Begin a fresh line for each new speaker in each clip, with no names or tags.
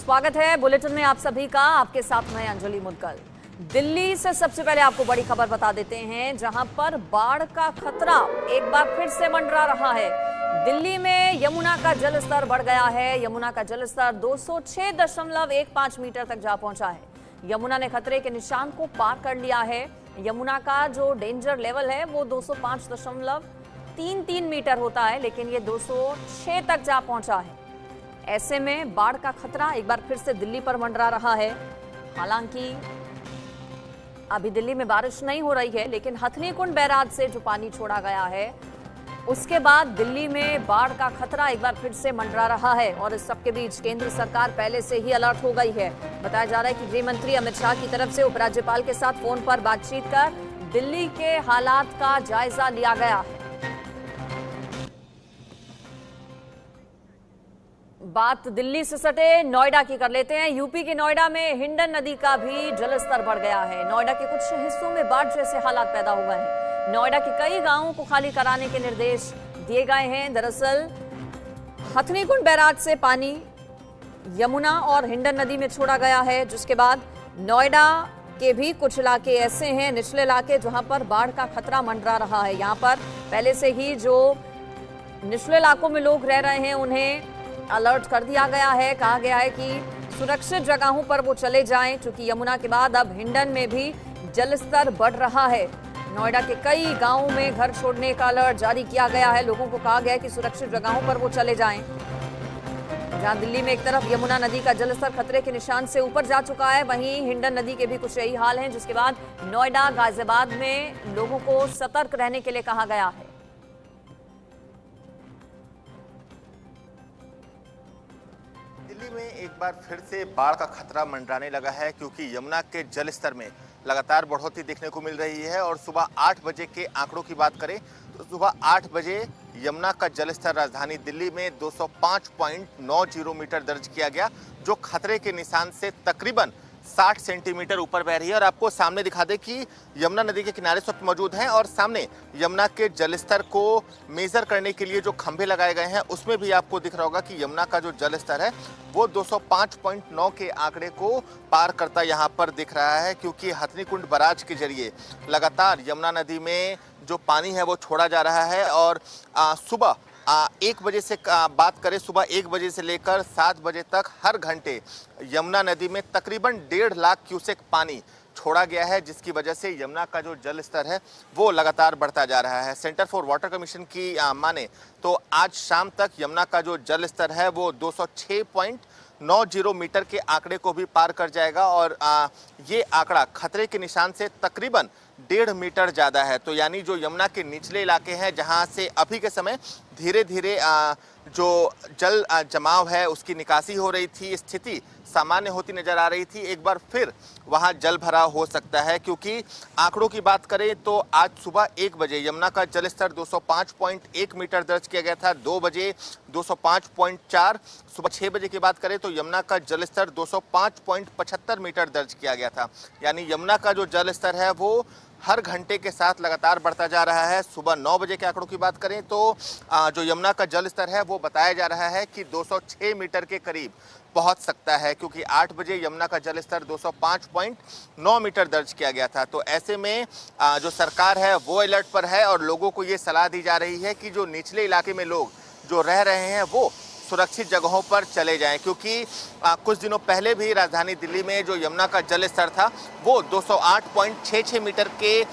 स्वागत है बुलेटिन में आप सभी का। आपके साथ मैं अंजलि मुदगल। दिल्ली से सबसे पहले आपको बड़ी खबर बता देते हैं, जहां पर बाढ़ का खतरा एक बार फिर से मंडरा रहा है। दिल्ली में यमुना का जलस्तर बढ़ गया है। यमुना का जलस्तर 206.15 मीटर तक जा पहुंचा है। यमुना ने खतरे के निशान को पार कर लिया है। यमुना का जो डेंजर लेवल है वो 205.33 मीटर होता है, लेकिन ये 206 तक जा पहुंचा है। ऐसे में बाढ़ का खतरा एक बार फिर से दिल्ली पर मंडरा रहा है। हालांकि अभी दिल्ली में बारिश नहीं हो रही है, लेकिन हथनी कुंड बैराज से जो पानी छोड़ा गया है उसके बाद दिल्ली में बाढ़ का खतरा एक बार फिर से मंडरा रहा है। और इस सबके बीच केंद्र सरकार पहले से ही अलर्ट हो गई है। बताया जा रहा है कि गृह मंत्री अमित शाह की तरफ से उपराज्यपाल के साथ फोन पर बातचीत कर दिल्ली के हालात का जायजा लिया गया है। बात दिल्ली से सटे नोएडा की कर लेते हैं। यूपी के नोएडा में हिंडन नदी का भी जलस्तर बढ़ गया है। नोएडा के कुछ हिस्सों में बाढ़ जैसे हालात पैदा हुए हैं। नोएडा के कई गांवों को खाली कराने के निर्देश दिए गए हैं। दरअसल हथनी कुंड बैराज से पानी यमुना और हिंडन नदी में छोड़ा गया है, जिसके बाद नोएडा के भी कुछ इलाके ऐसे हैं, निचले इलाके, जहां पर बाढ़ का खतरा मंडरा रहा है। यहां पर पहले से ही जो निचले इलाकों में लोग रह रहे हैं उन्हें अलर्ट कर दिया गया है। कहा गया है कि सुरक्षित जगहों पर वो चले जाएं, क्योंकि यमुना के बाद अब हिंडन में भी जलस्तर बढ़ रहा है। नोएडा के कई गांवों में घर छोड़ने का अलर्ट जारी किया गया है। लोगों को कहा गया है कि सुरक्षित जगहों पर वो चले जाएं। जहां दिल्ली में एक तरफ यमुना नदी का जलस्तर खतरे के निशान से ऊपर जा चुका है, वहीं हिंडन नदी के भी कुछ यही हाल है, जिसके बाद नोएडा गाजियाबाद में लोगों को सतर्क रहने के लिए कहा गया है।
दिल्ली में एक बार फिर से बाढ़ का खतरा मंडराने लगा है, क्योंकि यमुना के जलस्तर में लगातार बढ़ोतरी देखने को मिल रही है। और सुबह 8 बजे के आंकड़ों की बात करें तो सुबह 8 बजे यमुना का जलस्तर राजधानी दिल्ली में 205.90 मीटर दर्ज किया गया, जो खतरे के निशान से तकरीबन 60 सेंटीमीटर ऊपर बह रही है। और आपको सामने दिखा दें कि यमुना नदी के किनारे इस वक्त मौजूद हैं, और सामने यमुना के जलस्तर को मेजर करने के लिए जो खंभे लगाए गए हैं उसमें भी आपको दिख रहा होगा कि यमुना का जो जलस्तर है वो 205.9 के आंकड़े को पार करता यहां पर दिख रहा है, क्योंकि हथनी कुंड बैराज के जरिए लगातार यमुना नदी में जो पानी है वो छोड़ा जा रहा है। और सुबह 1 बजे से बात करें, सुबह 1 बजे से लेकर 7 बजे तक हर घंटे यमुना नदी में तकरीबन 1.5 लाख क्यूसेक पानी छोड़ा गया है, जिसकी वजह से यमुना का जो जल स्तर है वो लगातार बढ़ता जा रहा है। सेंटर फॉर वाटर कमीशन की माने तो आज शाम तक यमुना का जो जल स्तर है वो 206.90 मीटर के आंकड़े को भी पार कर जाएगा। और ये आंकड़ा खतरे के निशान से तकरीबन 1.5 मीटर ज़्यादा है। तो यानी जो यमुना के निचले इलाके हैं, जहां से अभी के समय धीरे धीरे जो जल जमाव है उसकी निकासी हो रही थी, स्थिति सामान्य होती नजर आ रही थी, एक बार फिर वहां जल भराव हो सकता है। क्योंकि आंकड़ों की बात करें तो आज सुबह 1 बजे यमुना का जलस्तर 205.1 मीटर दर्ज किया गया था। 2 बजे 205.4, सुबह 6 बजे की बात करें तो यमुना का जलस्तर 205.75 मीटर दर्ज किया गया था। यानी यमुना का जो जलस्तर है वो हर घंटे के साथ लगातार बढ़ता जा रहा है। सुबह 9 बजे के आंकड़ों की बात करें तो जो यमुना का जल स्तर है वो बताया जा रहा है कि 206 मीटर के करीब पहुंच सकता है, क्योंकि 8 बजे यमुना का जल स्तर 205.9 मीटर दर्ज किया गया था। तो ऐसे में जो सरकार है वो अलर्ट पर है, और लोगों को ये सलाह दी जा रही है कि जो निचले इलाके में लोग जो रह रहे हैं वो सुरक्षित जगहों पर चले जाएं, क्योंकि कुछ दिनों पहले भी राजधानी दिल्ली में जो यमुना का जल स्तर था वो 208.66 मीटर के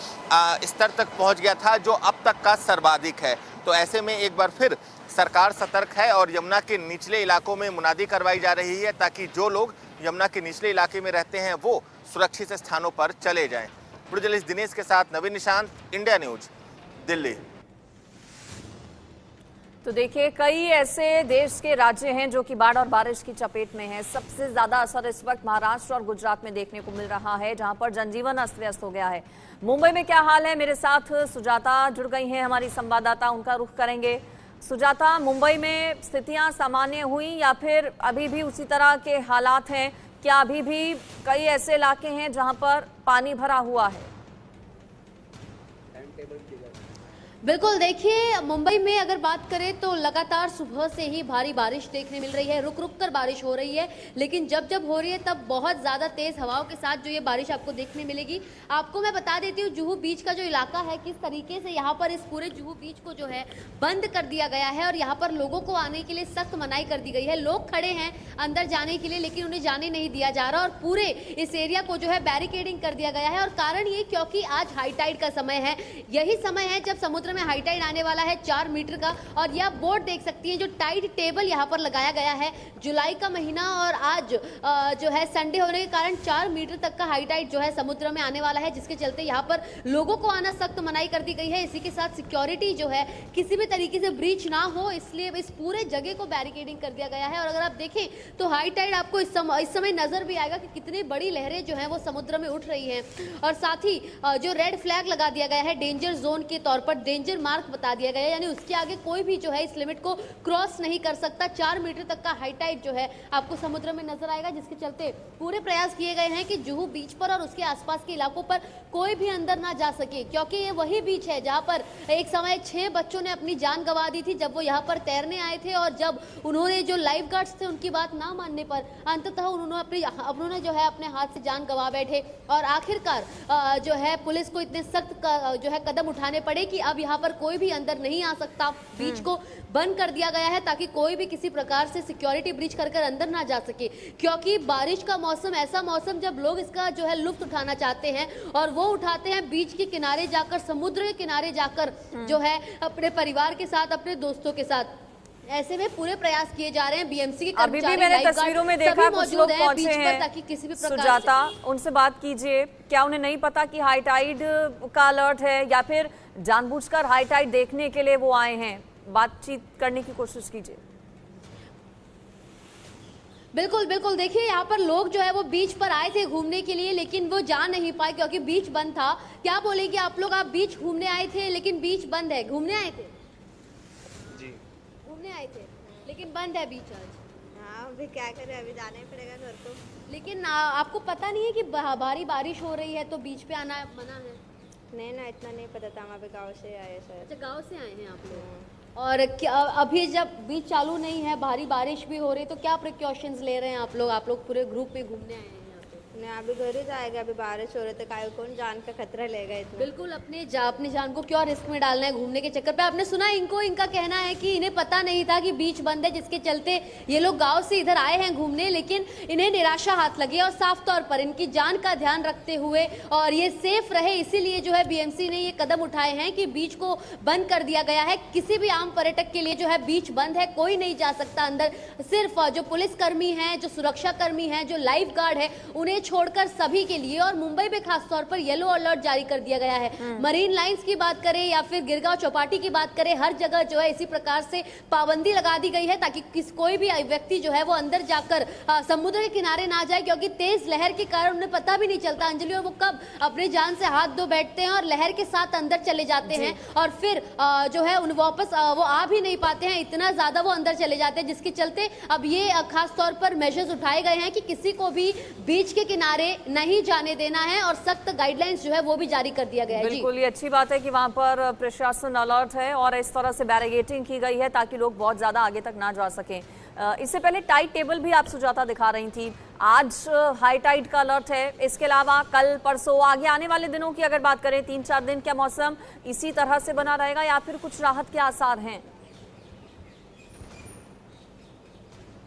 स्तर तक पहुंच गया था, जो अब तक का सर्वाधिक है। तो ऐसे में एक बार फिर सरकार सतर्क है और यमुना के निचले इलाकों में मुनादी करवाई जा रही है, ताकि जो लोग यमुना के निचले इलाके में रहते हैं वो सुरक्षित स्थानों पर चले जाएं। जर्नलिस्ट दिनेश के साथ नवीन निशांत, इंडिया न्यूज, दिल्ली।
तो देखिए, कई ऐसे देश के राज्य हैं जो कि बाढ़ और बारिश की चपेट में हैं। सबसे ज्यादा असर इस वक्त महाराष्ट्र और गुजरात में देखने को मिल रहा है, जहां पर जनजीवन अस्त व्यस्त हो गया है। मुंबई में क्या हाल है, मेरे साथ सुजाता जुड़ गई हैं, हमारी संवाददाता, उनका रुख करेंगे। सुजाता, मुंबई में स्थितियां सामान्य हुई या फिर अभी भी उसी तरह के हालात हैं? क्या अभी भी कई ऐसे इलाके हैं जहां पर पानी भरा हुआ है?
बिल्कुल, देखिए मुंबई में अगर बात करें तो लगातार सुबह से ही भारी बारिश देखने मिल रही है। रुक रुक कर बारिश हो रही है, लेकिन जब जब हो रही है तब बहुत ज़्यादा तेज़ हवाओं के साथ जो ये बारिश आपको देखने मिलेगी। आपको मैं बता देती हूँ जुहू बीच का जो इलाका है किस तरीके से यहाँ पर इस पूरे जुहू बीच को जो है बंद कर दिया गया है और यहाँ पर लोगों को आने के लिए सख्त मनाही कर दी गई है। लोग खड़े हैं अंदर जाने के लिए, लेकिन उन्हें जाने नहीं दिया जा रहा और पूरे इस एरिया को जो है बैरिकेडिंग कर दिया गया है। और कारण ये क्योंकि आज हाई टाइड का समय है, यही समय है जब समुद्र में हाई टाइड आने वाला है 4 मीटर का। और यह बोर्ड देख सकती हैं जो टाइड टेबल यहाँ पर लगाया गया है। जुलाई का महीना और आज जो है संडे होने के कारण 4 मीटर तक का हाई टाइड जो है समुद्र में आने वाला है, जिसके चलते यहाँ पर लोगों को आना सख्त मनाही कर दी गई है। इसी के साथ सिक्योरिटी जो है किसी भी तरीके से ब्रीच ना हो, इसलिए इस पूरे जगह को बैरिकेडिंग कर दिया गया है। और अगर आप देखें तो हाई टाइड आपको इस समय नजर भी आएगा कि कितनी बड़ी लहरें जो है वो समुद्र में उठ रही हैं। और साथ ही जो रेड फ्लैग लगा दिया गया है डेंजर जोन के तौर पर, डेंजर मार्क बता दिया गया है, यानी उसके आगे कोई भी जो है इस लिमिट को क्रॉस नहीं कर सकता। 4 मीटर तक का हाई टाइड जो है आपको समुद्र में नजर आएगा, जिसके चलते पूरे प्रयास किए गए हैं कि जुहू बीच पर और उसके आसपास के इलाकों पर कोई भी अंदर ना जा सके, क्योंकि ये वही बीच है जहां पर एक समय 6 बच्चों ने अपनी जान गंवा दी थी जब वो यहाँ पर तैरने आए थे। और जब उन्होंने जो लाइफ गार्ड्स थे उनकी बात ना मानने पर अंततः उन्होंने जो है अपने हाथ से जान गंवा बैठे। और आखिरकार जो है पुलिस को इतने सख्त जो है कदम उठाने पड़े कि अब यहाँ पर कोई भी अंदर नहीं आ सकता। बीच को बंद कर दिया गया है ताकि कोई भी किसी प्रकार से सिक्योरिटी ब्रीच कर अंदर ना जा सके, क्योंकि बारिश का मौसम ऐसा मौसम जब लोग इसका जो है लुत्फ उठाना चाहते हैं और वो उठाते हैं बीच के किनारे जाकर, समुद्र के किनारे जाकर जो है अपने परिवार के साथ, अपने दोस्तों के साथ। ऐसे में पूरे प्रयास किए जा रहे हैं। बीएमसी के
अभी भी मैंने तस्वीरों में देखा कुछ लोग पहुंचे हैं
ताकि किसी भी प्रकार
सुजाता, उनसे बात कीजिए। क्या उन्हें नहीं पता कि हाई टाइड का अलर्ट है या फिर जानबूझकर हाई टाइड देखने के लिए वो आए हैं? बातचीत करने की कोशिश कीजिए।
बिल्कुल बिल्कुल, देखिए यहाँ पर लोग जो है वो बीच पर आए थे घूमने के लिए, लेकिन वो जा नहीं पाए क्योंकि बीच बंद था। क्या बोलेंगे आप लोग? आप बीच घूमने आए थे लेकिन बीच बंद है। घूमने आए थे जी, घूमने आए थे लेकिन बंद है बीच आज।
हाँ, अभी क्या करें, अभी जाना ही पड़ेगा घर को।
लेकिन आपको पता नहीं है कि भारी बारिश हो रही है तो बीच पे आना मना है?
नहीं ना, इतना नहीं पता था। हम अभी गाँव से आए सर।
अच्छा, गाँव से आए हैं आप लोग। और क्या अभी जब बीच चालू नहीं है, भारी बारिश भी हो रही, तो क्या प्रिकॉशंस ले रहे हैं आप लोग? आप लोग पूरे ग्रुप में घूमने आए हैं?
नहीं, अभी घर ही जाएगा। अभी बारिश हो रही तो काय कौन जान का खतरा लेगा इतना।
बिल्कुल, अपनी जान को क्यों रिस्क में डालना है घूमने के चक्कर पे। आपने सुना इनका कहना है कि इन्हें पता नहीं था कि बीच बंद है, जिसके चलते ये लोग गांव से इधर आए हैं घूमने, लेकिन इन्हें निराशा हाथ लगी और साफ तौर पर इनकी जान का ध्यान रखते हुए और ये सेफ रहे, इसीलिए जो है बीएमसी ने ये कदम उठाए हैं कि बीच को बंद कर दिया गया है। किसी भी आम पर्यटक के लिए जो है बीच बंद है, कोई नहीं जा सकता अंदर। सिर्फ जो पुलिसकर्मी हैं, जो सुरक्षा कर्मी हैं, जो लाइफ गार्ड है, उन्हें छोड़कर सभी के लिए। और मुंबई में खास तौर पर येलो अलर्ट जारी कर दिया गया है। मरीन लाइंस की बात करें या फिर गिरगांव चौपाटी की बात करें, हर जगह जो है इसी प्रकार से पाबंदी लगा दी गई है ताकि कोई भी व्यक्ति जो है वो अंदर जाकर समुद्र के किनारे ना जाए, क्योंकि तेज लहर के कारण उन्हें पता भी नहीं चलता अंजलि, और वो कब अपनी जान से हाथ धो बैठते हैं और लहर के साथ अंदर चले जाते हैं और फिर जो है उन वापस वो आ भी नहीं पाते हैं, इतना ज्यादा वो अंदर चले जाते हैं। जिसके चलते अब ये खास तौर पर मेजर्स उठाए गए हैं कि किसी को भी बीच के किनारे नहीं जाने देना है और सख्त गाइडलाइंस जो है वो भी जारी कर दिया गया है।
बिल्कुल, ये अच्छी बात है कि वहां पर प्रशासन अलर्ट है और इस तरह से बैरिकेडिंग की गई है ताकि लोग बहुत ज्यादा आगे तक ना जा सकें। इससे पहले टाइड टेबल भी आप सुजाता दिखा रही थी। आज हाई टाइड का अलर्ट है, इसके अलावा कल परसों आगे आने वाले दिनों की अगर बात करें 3-4 दिन, क्या मौसम इसी तरह से बना रहेगा या फिर कुछ राहत के आसार हैं?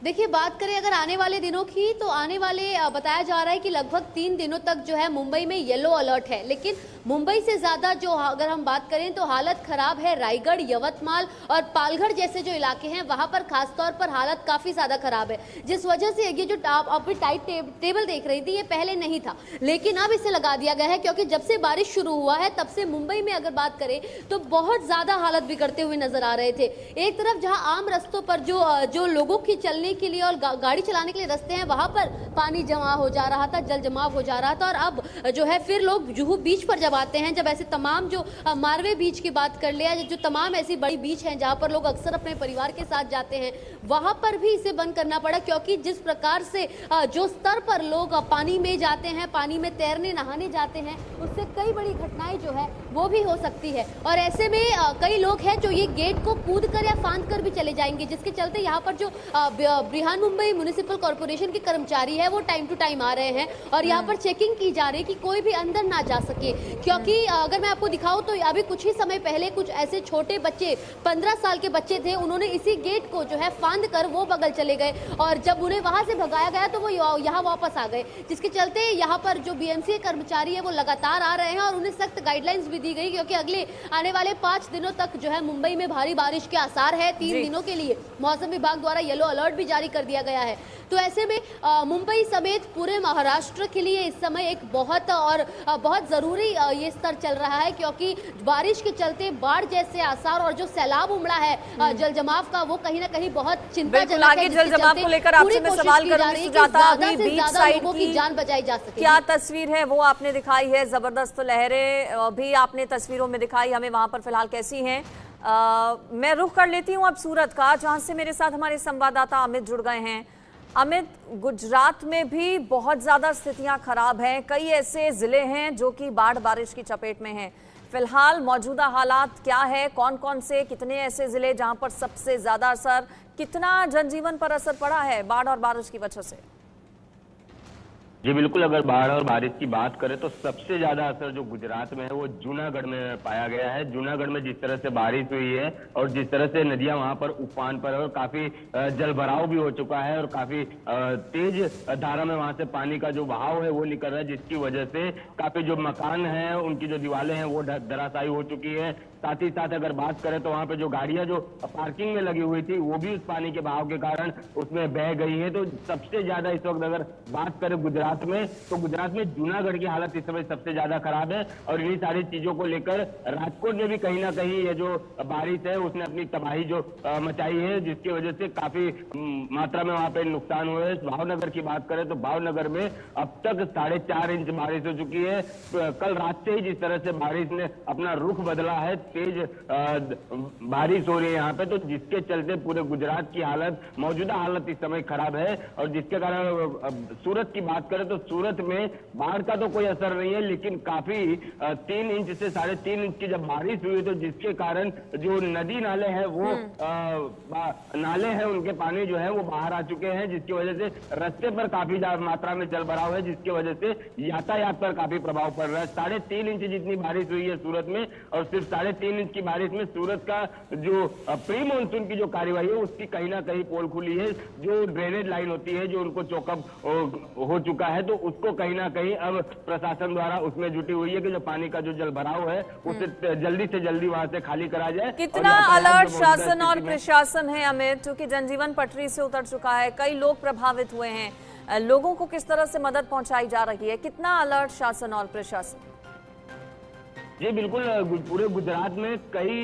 देखिए, बात करें अगर आने वाले दिनों की, तो आने वाले बताया जा रहा है कि लगभग 3 दिनों तक जो है मुंबई में येलो अलर्ट है। लेकिन मुंबई से ज्यादा जो अगर हम बात करें तो हालत खराब है रायगढ़, यवतमाल और पालघर जैसे जो इलाके हैं, वहां पर खास तौर पर हालत काफी ज्यादा खराब है। जिस वजह से ये जो आप अभी टाइट टेबल देख रही थी, ये पहले नहीं था, लेकिन अब इसे लगा दिया गया है क्योंकि जब से बारिश शुरू हुआ है तब से मुंबई में अगर बात करें तो बहुत ज्यादा हालत बिगड़ते हुए नजर आ रहे थे। एक तरफ जहां आम रास्तों पर जो लोगों की चलने के लिए और गाड़ी चलाने के लिए रास्ते हैं वहां पर पानी जमा हो जा रहा था, जल जमाव हो जा रहा था। और अब जो है फिर लोग जुहू बीच पर जब आते हैं, जब ऐसे तमाम जो मारवे बीच की बात कर लिया, जो तमाम ऐसी बड़ी बीच हैं जहां पर लोग अक्सर अपने परिवार के साथ जाते हैं, वहां पर भी इसे बंद करना पड़ा, क्योंकि जिस प्रकार से जो स्तर पर लोग पानी में जाते हैं, पानी में तैरने नहाने जाते हैं, उससे कई बड़ी घटनाएं जो है वो भी हो सकती है। और ऐसे में कई लोग हैं जो ये गेट को कूद कर या फांद कर भी चले जाएंगे, जिसके चलते यहाँ पर जो बृहन मुंबई म्युनिसिपल कॉर्पोरेशन के कर्मचारी है वो टाइम टू टाइम आ रहे हैं और यहाँ पर चेकिंग की जा रही है कि कोई भी अंदर ना जा सके। क्योंकि अगर मैं आपको दिखाऊं तो अभी कुछ ही समय पहले कुछ ऐसे छोटे बच्चे 15 साल के बच्चे थे, उन्होंने इसी गेट को जो है फांद कर वो बगल चले गए और जब उन्हें वहां से भगाया गया तो वो यहाँ वापस आ गए, जिसके चलते यहाँ पर जो बीएमसी कर्मचारी है वो लगातार आ रहे हैं और उन्हें सख्त गाइडलाइंस भी दी गई, क्योंकि अगले आने वाले 5 दिनों तक जो है मुंबई में भारी बारिश के आसार है। 3 दिनों के लिए मौसम विभाग द्वारा येलो अलर्ट भी जारी कर दिया गया है। तो ऐसे में मुंबई समेत पूरे महाराष्ट्र के लिए इस समय एक बहुत जरूरी ये स्तर चल रहा है, क्योंकि बारिश के चलते बाढ़ जैसे आसार और जो सैलाब उमड़ा है जल जमाव का, वो कहीं ना कहीं बहुत चिंताजनक है।
जल जमाव को लेकर आपसे मैं सवाल करूंगी सुजाता, अभी बीच साइड
की जान बचाई जा सके।
क्या तस्वीर है वो आपने दिखाई है, जबरदस्त लहरें भी आपने तस्वीरों में दिखाई हमें, वहां पर फिलहाल कैसी हैं? मैं रुख कर लेती हूँ अब सूरत का, जहां से मेरे साथ हमारे संवाददाता अमित जुड़ गए हैं। अमित, गुजरात में भी बहुत ज्यादा स्थितियां खराब हैं, कई ऐसे जिले हैं जो कि बाढ़ बारिश की चपेट में हैं। फिलहाल मौजूदा हालात क्या है, कौन कौन से कितने ऐसे जिले जहां पर सबसे ज्यादा असर, कितना जनजीवन पर असर पड़ा है बाढ़ और बारिश की वजह से?
जी बिल्कुल, अगर बाढ़ और बारिश की बात करें तो सबसे ज्यादा असर जो गुजरात में है वो जूनागढ़ में पाया गया है। जूनागढ़ में जिस तरह से बारिश हुई है और जिस तरह से नदियां वहां पर उफान पर है और काफी जल भराव भी हो चुका है और काफी तेज धारा में वहां से पानी का जो बहाव है वो निकल रहा है, जिसकी वजह से काफी जो मकान है उनकी जो दीवारें हैं वो धराशायी हो चुकी है। साथ ही साथ अगर बात करें तो वहां पे जो गाड़ियां जो पार्किंग में लगी हुई थी वो भी उस पानी के बहाव के कारण उसमें बह गई है। तो सबसे ज्यादा इस वक्त अगर बात करें गुजरात में, तो गुजरात में जूनागढ़ की हालत इस समय सबसे ज्यादा खराब है और इन्हीं सारी चीजों को लेकर राजकोट में भी कहीं ना कहीं ये जो बारिश है उसने अपनी तबाही जो मचाई है, जिसकी वजह से काफी मात्रा में वहां पे नुकसान हुए हैं। भावनगर की बात करें तो भावनगर में अब तक 4.5 इंच बारिश हो चुकी है। कल रात से ही जिस तरह से बारिश ने अपना रुख बदला है, तेज बारिश हो रही है यहाँ पे, तो जिसके चलते पूरे गुजरात की हालत, मौजूदा हालत इस समय खराब है। और जिसके कारण सूरत की बात करें तो सूरत में बाढ़ का तो कोई असर नहीं है, लेकिन काफी 3 इंच से 3.5 इंच की जब बारिश हुई तो जिसके कारण जो नदी नाले हैं वो नाले हैं उनके पानी जो है वो बाहर आ चुके हैं, जिसकी वजह से रास्ते पर काफी मात्रा में जल भराव है, जिसकी वजह से यातायात पर काफी प्रभाव पड़ रहा है। 3.5 इंच जितनी बारिश हुई है सूरत में और सिर्फ 3.5 इंच की बारिश में सूरत का जो प्री मानसून की जो कार्यवाही है उसकी कहीं ना कहीं पोल खुली है। जो ड्रेनेज लाइन होती है जो उनको चौकअप हो चुका है, तो उसको कहीं ना कहीं अब प्रशासन द्वारा उसमें जुटी हुई है कि जो पानी का जो जल भराव है उसे जल्दी से जल्दी वहां से खाली करा जाए।
कितना अलर्ट शासन और प्रशासन है अमित, क्योंकि जनजीवन पटरी से उतर चुका है, कई लोग प्रभावित हुए हैं, लोगों को किस तरह से मदद पहुंचाई जा रही है, कितना अलर्ट शासन और प्रशासन?
जी बिल्कुल, पूरे गुजरात में कई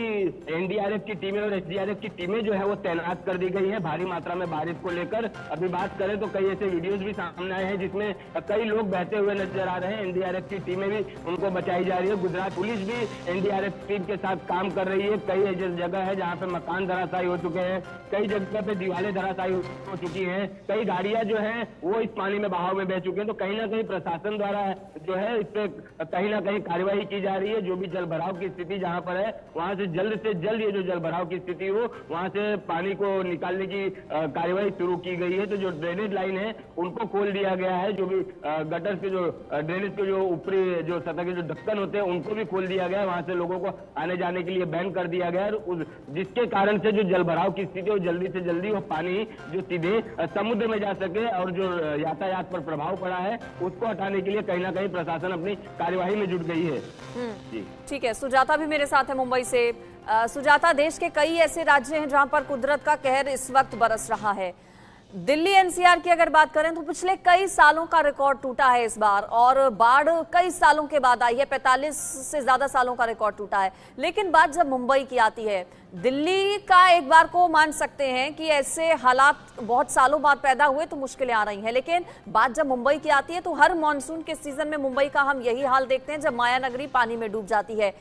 एनडीआरएफ की टीमें और एसडीआरएफ की टीमें जो है वो तैनात कर दी गई है भारी मात्रा में बारिश को लेकर। अभी बात करें तो कई ऐसे वीडियोस भी सामने आए हैं जिसमें कई लोग बहते हुए नजर आ रहे हैं। एनडीआरएफ की टीमें भी उनको बचाई जा रही है। गुजरात पुलिस भी एनडीआरएफ टीम के साथ काम कर रही है। कई ऐसी जगह है जहाँ पे मकान धराशायी हो चुके हैं, कई जगह पे दीवारें धराशायी हो चुकी है, कई गाड़ियां जो है वो इस पानी में बहाव में बह चुके हैं। तो कहीं ना कहीं प्रशासन द्वारा जो है इस पे कहीं ना कहीं कार्यवाही की जा रही है। जो भी जल भराव की स्थिति जहां पर है वहां से जल्द ये जो जल भराव की स्थिति हो वहां से पानी को निकालने की कार्यवाही शुरू की गई है। तो जो ड्रेनेज लाइन है उनको खोल दिया गया है, जो भी गटर के जो ड्रेनेज के जो ऊपरी जो सतह के जो ढक्कन होते हैं उनको भी खोल दिया गया है। वहां से लोगों को आने जाने के लिए बैन कर दिया गया है, जिसके कारण से जो जल भराव की स्थिति हो जल्दी से जल्दी वो पानी जो सीधे समुद्र में जा सके और जो यातायात पर प्रभाव पड़ा है उसको हटाने के लिए कहीं ना कहीं प्रशासन अपनी कार्यवाही में जुट गई है। जी
ठीक है, सुजाता भी मेरे साथ है मुंबई से। सुजाता, देश के कई ऐसे राज्य हैं जहां पर कुदरत का कहर इस वक्त बरस रहा है, दिल्ली एनसीआर की अगर बात करें तो पिछले कई सालों का रिकॉर्ड टूटा है इस बार, और बाढ़ कई सालों के बाद आई है। 45 से ज्यादा सालों का रिकॉर्ड टूटा है। लेकिन बात जब मुंबई की आती है, दिल्ली का एक बार को मान सकते हैं कि ऐसे हालात बहुत सालों बाद पैदा हुए तो मुश्किलें आ रही हैं, लेकिन बात जब मुंबई की आती है तो हर मानसून के सीजन में मुंबई का हम यही हाल देखते हैं, जब माया नगरी पानी में डूब जाती है।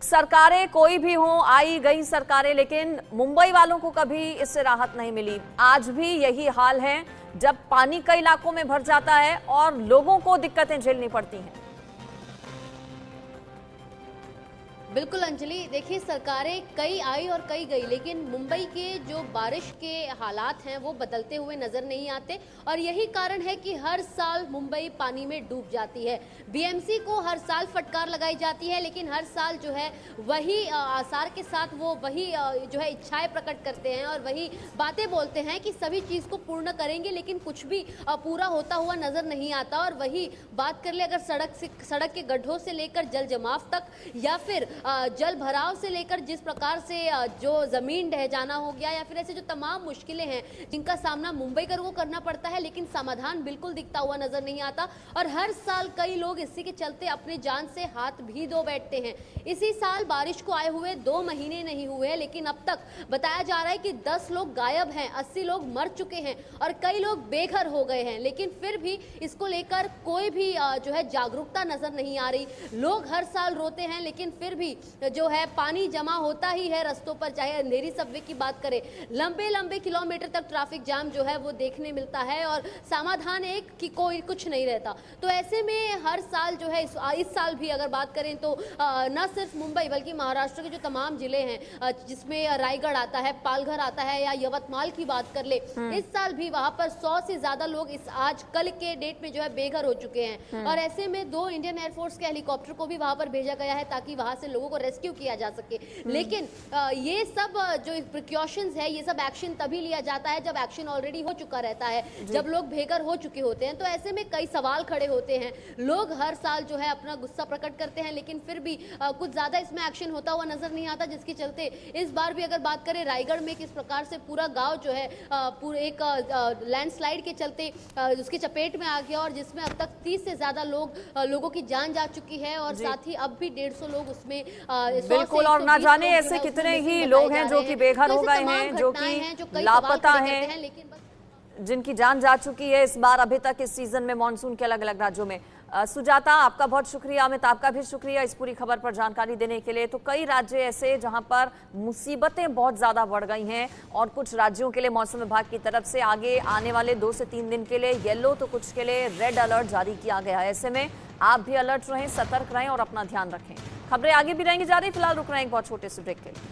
सरकारें कोई भी हों, आई गई सरकारें, लेकिन मुंबई वालों को कभी इससे राहत नहीं मिली। आज भी यही हाल है, जब पानी कई इलाकों में भर जाता है और लोगों को दिक्कतें झेलनी पड़ती हैं।
बिल्कुल अंजलि, देखिए सरकारें कई आई और कई गई, लेकिन मुंबई के जो बारिश के हालात हैं वो बदलते हुए नजर नहीं आते, और यही कारण है कि हर साल मुंबई पानी में डूब जाती है। बीएमसी को हर साल फटकार लगाई जाती है, लेकिन हर साल जो है वही आसार के साथ वो वही जो है इच्छाएं प्रकट करते हैं और वही बातें बोलते हैं कि सभी चीज को पूर्ण करेंगे, लेकिन कुछ भी पूरा होता हुआ नजर नहीं आता। और वही बात कर ले अगर सड़क के गड्ढों से लेकर जल जमाव तक, या फिर जल भराव से लेकर जिस प्रकार से जो जमीन ढह जाना हो गया, या फिर ऐसे जो तमाम मुश्किलें हैं जिनका सामना मुंबई को करना पड़ता है, लेकिन समाधान बिल्कुल दिखता हुआ नजर नहीं आता। और हर साल कई लोग इसी के चलते अपनी जान से हाथ भी धो बैठते हैं। इसी साल बारिश को आए हुए 2 महीने नहीं हुए, लेकिन अब तक बताया जा रहा है कि 10 लोग गायब हैं, 80 लोग मर चुके हैं और कई लोग बेघर हो गए हैं। लेकिन फिर भी इसको लेकर कोई भी जो है जागरूकता नजर नहीं आ रही। लोग हर साल रोते हैं, लेकिन फिर भी जो है पानी जमा होता ही है रस्तों पर। चाहे अंधेरी सबवे की बात करें, लंबे लंबे किलोमीटर तक ट्रैफिक जाम जो है वो देखने मिलता है और समाधान एक कि कोई कुछ नहीं रहता। तो ऐसे में हर साल जो है इस साल भी अगर बात करें तो न सिर्फ मुंबई बल्कि महाराष्ट्र के जो तमाम जिले हैं, जिसमें रायगढ़ आता है, पालघर आता है, या यवतमाल की बात कर ले, इस साल भी वहां पर 100 से ज्यादा लोग इस आज कल के डेट में जो है बेघर हो चुके हैं। और ऐसे में 2 इंडियन एयरफोर्स के हेलीकॉप्टर को भी वहां पर भेजा गया है ताकि वहां से लोगों को रेस्क्यू किया जा सके। लेकिन ये सब जो प्रिकॉशंस है, ये सब एक्शन तभी लिया जाता है जब एक्शन ऑलरेडी हो चुका रहता है, जब लोग बेघर हो चुके होते हैं। तो ऐसे में कई सवाल खड़े होते हैं। लोग हर साल जो है अपना गुस्सा प्रकट करते हैं, लेकिन फिर भी कुछ ज्यादा इसमें एक्शन होता हुआ नजर नहीं आता, जिसके चलते इस बार भी अगर बात करें रायगढ़ में किस प्रकार से पूरा गांव जो है पूरे एक लैंडस्लाइड के चलते उसकी चपेट में आ गया, और जिसमें अब तक 30 से ज्यादा लोगों की जान जा चुकी है, और साथ ही अब भी 150 लोग उसमें
बिल्कुल, और ना जाने ऐसे कितने ही लोग हैं जो कि बेघर हो गए हैं, जो कि लापता हैं, जिनकी जान जा चुकी है इस बार अभी तक इस सीजन में मानसून के अलग अलग राज्यों में। सुजाता, आपका बहुत शुक्रिया। अमित, आपका भी शुक्रिया इस पूरी खबर पर जानकारी देने के लिए। तो कई राज्य ऐसे जहां पर मुसीबतें बहुत ज्यादा बढ़ गई हैं, और कुछ राज्यों के लिए मौसम विभाग की तरफ से आगे आने वाले 2 से 3 दिन के लिए येलो तो कुछ के लिए रेड अलर्ट जारी किया गया है। ऐसे में आप भी अलर्ट रहें, सतर्क रहें और अपना ध्यान रखें। खबरें आगे भी रहेंगी जारी, फिलहाल रुक रहे हैं एक बहुत छोटे से ब्रेक के लिए।